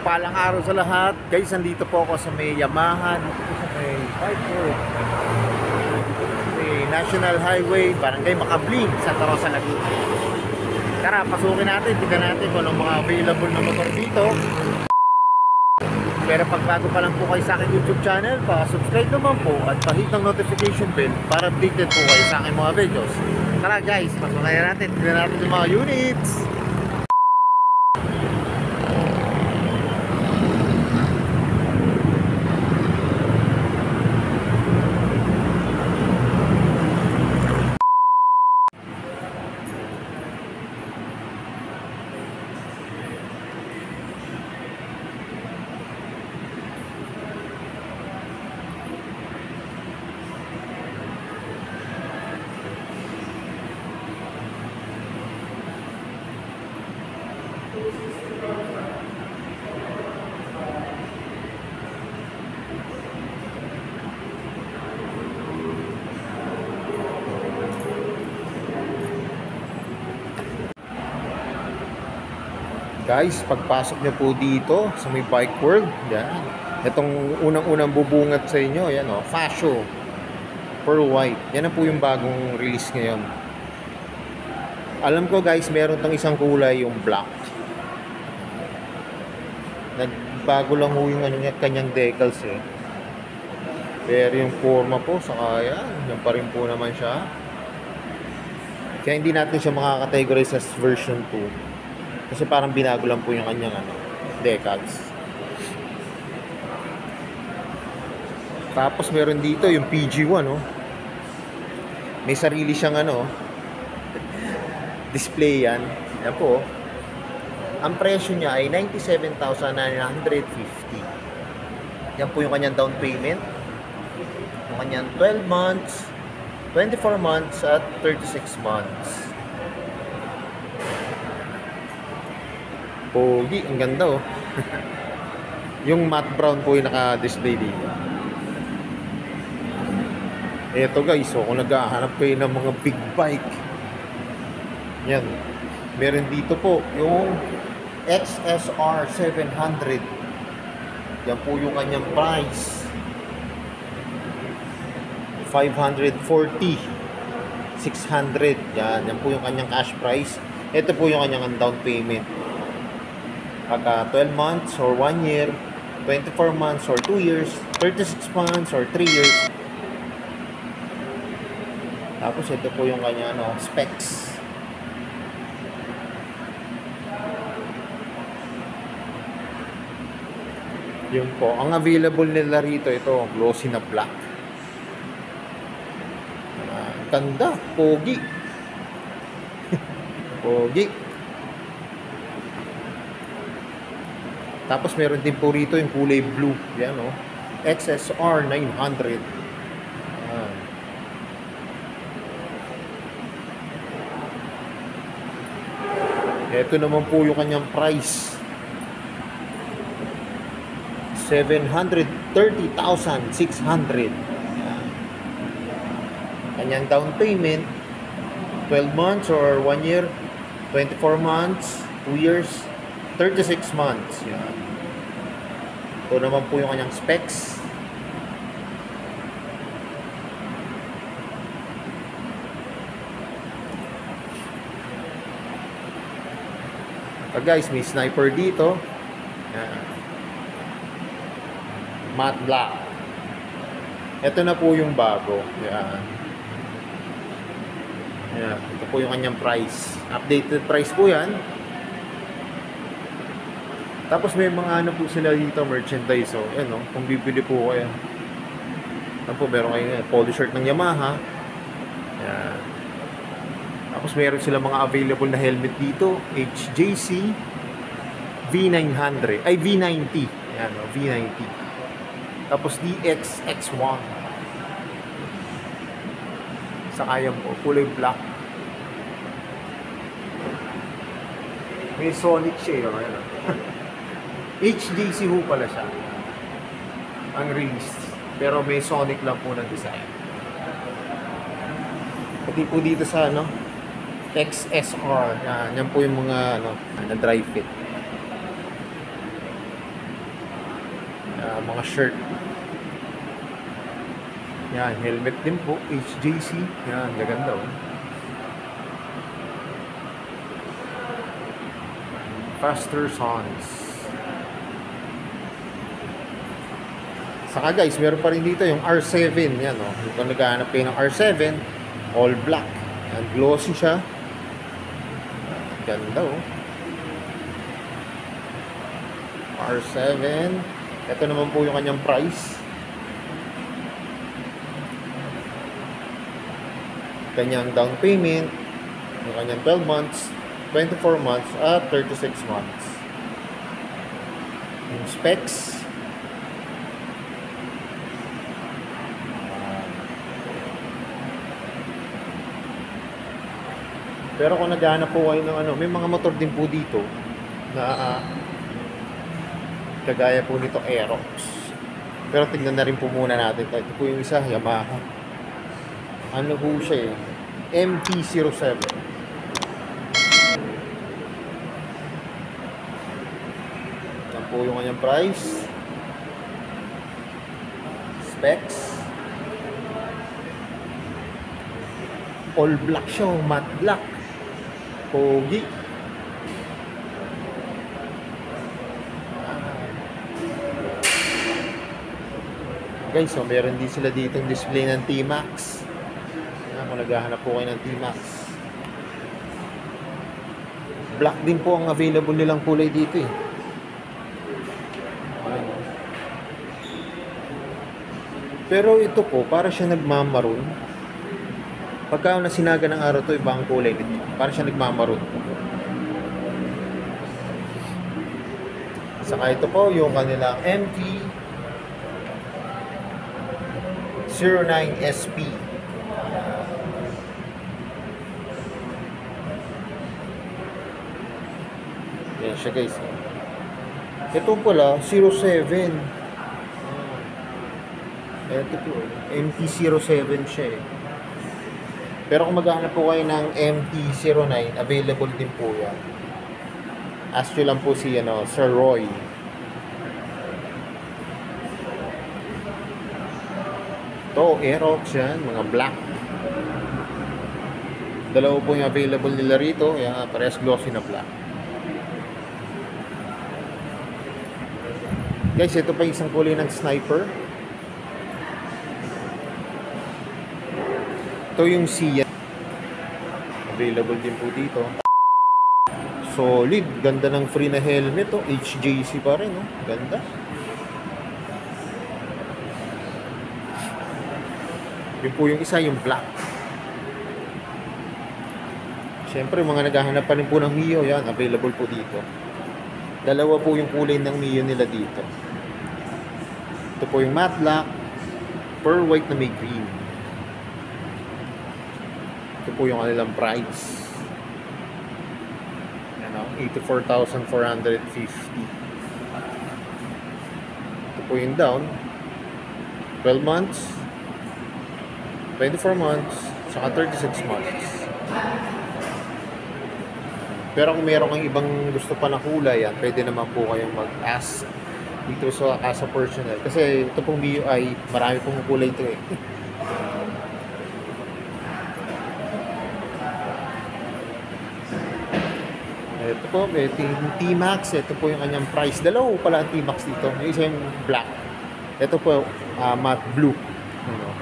Mapagpalang araw sa lahat. Guys, nandito po ako sa may Yamaha, sa may National Highway, Barangay Macabling, Santa Rosa, Laguna. Tara, pasukin natin, tignan natin kung anong mga available na motor dito. Pero pag bago pa lang po kayo sa aking YouTube channel, pa-subscribe naman po at pa-hit ng notification bell para updated po kayo sa aking mga videos. Tara guys, pasukin natin, tignan natin yung mga units. Guys, pagpasok nyo po dito sa may Bike World, yan. Itong unang-unang bubungat sa inyo, yan o, Fascio Pearl White. Yan na po yung bagong release ngayon. Alam ko guys, meron tong isang kulay, yung black. Nagbago lang ho yung kanyang decals eh. Pero yung forma po, saka yan pa rin po naman siya. Kaya hindi natin siya makakategorize as version 2. Kasi parang binago lang po yung kanyang decals. Tapos meron dito yung PG1, oh. May sarili siyang display yan. Yan po. Ang presyo niya ay 97,950. Yan po yung kanyang down payment. Yung kanyang 12 months, 24 months at 36 months. Pogi, ang ganda oh. Yung matte brown po yung naka-display dito. Eto guys, so kung naghahanap kayo ng mga big bike, yan, meron dito po yung XSR 700. Yan po yung kanyang price, 540, 600. Yan po yung kanyang cash price. Ito po yung kanyang down payment. Pagka 12 months or 1 year, 24 months or 2 years, 36 months or 3 years. Tapos ito po yung kanya specs. Yun po. Ang available nila rito, ito, glossy na black. Ganda, pogi. Pogi. Tapos meron din po rito yung kulay blue. Yan o. XSR 900. Ito naman po yung kanyang price. 730,600. Kanyang down payment, 12 months or 1 year, 24 months, 2 years, 36 months. Yan. Ito naman po yung kanyang specs. Guys, may sniper dito. Yan. Matte black. Ito na po yung bago. Yan. Yan. Ito po yung kanyang price. Updated price po yan. Tapos may mga po sila dito, merchandise. So, yan o, kung bibili po kayo. Yan po, meron kayo polo shirt ng Yamaha. Yan. Tapos meron sila mga available na helmet dito. HJC V900. Ay, V90. Yan o, V90. Tapos DXX1. Saka yan po, kulay black. May Sonic siya. Yan o. HJC ho pala siya ang release, pero may Sonic lang po na design. Pati po dito sa XSR. Yan po yung mga na dry fit. mga shirt. Yan, helmet din po, HJC. Yan, gaganda oh. Faster Sons. Saka guys, meron pa rin dito yung R7. Yan oh. Kung naghahanap kayo ng R7, all black. Yan, glossy siya. Ganda oh. R7. Ito naman po yung kanyang price. Kanyang down payment, yung kanyang 12 months, 24 months, at 36 months. Yung specs. Pero kung naghahanap po kayo ng ano, may mga motor din po dito na kagaya po nito Aerox. Pero tignan na rin po muna natin. Ito po yung isa, Yamaha. Ano po siya eh? MT-07. Yan po yung kanyang price. Specs. All black siya, matte black. Pogi. Guys, so meron din sila dito yung display ng T-Max. Kung naghahanap po kayo ng T-Max. Black din po ang available nilang kulay dito eh. Pero ito po, para siya nagmamaroon. Pagka nasinaga ng araw to, ibang kulay dito. Para siya nagmamaroon. Saka ito po, yung kanilang MT-09SP. Yan siya guys. Ito pala 07. Ito po MT-07 siya eh. Pero kung maghahanap po kayo ng MT-09, available din po yan. Ask nyo lang po si Sir Roy. Ito, Aerox yan, mga black. Dalawa po yung available nila rito. Yan, parehas glossy na black. Guys, ito pa isang kulay ng Sniper. Ito yung Sia. Available din po dito. Solid. Ganda ng free na helmet. Oh. HJC pa rin. Oh. Ganda. Yun po yung isa, yung black. Siyempre, mga naghahanap pa rin po ng Mio. Yan, available po dito. Dalawa po yung kulay ng Mio nila dito. Ito po yung matte black, pearl white na may green. Ito po yung kanilang price. Ano, 84,450. Ito po yung down. 12 months, 24 months, saka 36 months. Pero kung meron kang ibang gusto pa na kulay, yan, pwede naman po kayong mag-ask dito sa Asa Personal. Kasi ito pong MIUI, marami pong kulay ito eh. Ito po, may T-Max. Ito po yung kanyang price. Dalawa pala ang T-Max dito. Yung isa yung black. Ito po, matte blue. Ano?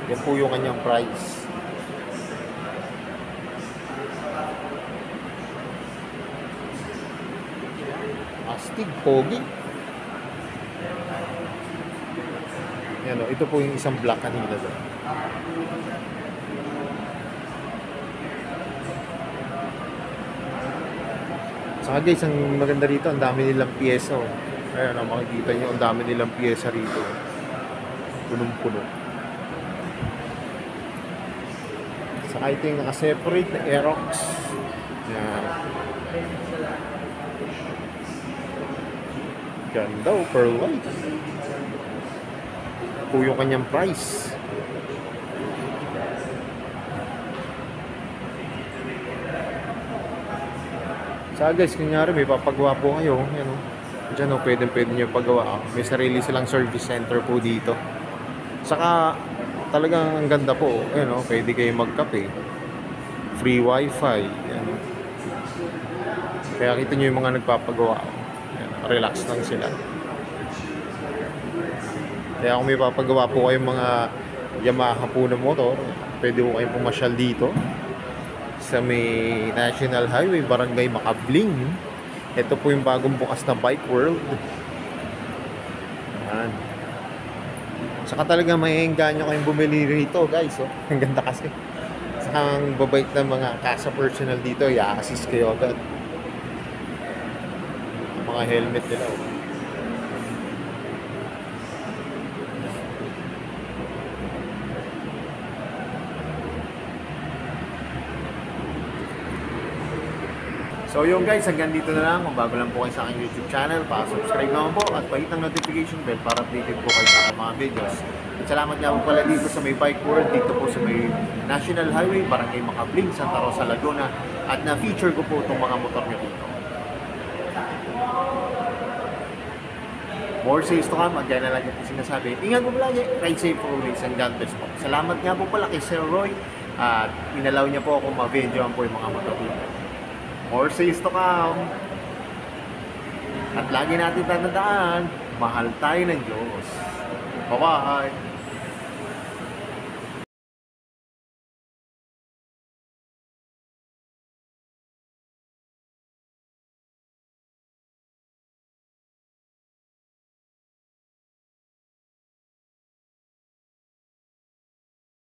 Yan po yung kanyang price. Astig, pogi. Yan o, ito po yung isang black kanina doon. Saka guys, ang maganda rito, ang dami nilang pyesa. Oh. Ayan, makikita nyo, ang dami nilang pyesa rito. Punong-puno. Saka ito yung naka-separate na Aerox. Yan. Ganda o, pearl white. Ito yung kanyang price. Saka guys, kunyari may papagawa po kayo. Yan o. Diyan o, pwede nyo pagawa. May sarili silang service center po dito. Saka, talagang ang ganda po. Ayan o, pwede kayo magkape. Free wifi. Ayan. Kaya kita nyo yung mga nagpapagawa. Ayan, relax lang sila. Kaya kung may papagawa po kayong mga Yamaha po na motor, pwede po kayong pumasyal dito sa may National Highway, Barangay Makabling. Ito po yung bagong bukas na Bike World. Ayan. Saka talaga maiengganyo kayong bumili rito, guys. Oh. Ang ganda kasi. Saka ang babait ng mga kasa personal dito, i-assist kayo agad. Mga helmet nila. Oh. So yung guys, hanggang dito na lang. Kung bago lang po kayo sa aking YouTube channel, pa-subscribe naman po at pahit ng notification bell para updated po kayo sa aking mga videos. At salamat nga po pala dito sa may Bike World, dito po sa may National Highway, Barangay Makabling, Santa Rosa, Laguna. At na-feature ko po itong mga motor nyo dito. More says to come, again na lang yung sinasabi. Ingat po palagi, ride safe always, and God bless po. Salamat nga po pala kay Sir Roy at inalaw niya po ako ma-videoan po yung mga motor dito. More says to come. At lagi natin tatandaan, mahal tayo ng Diyos. Bye-bye!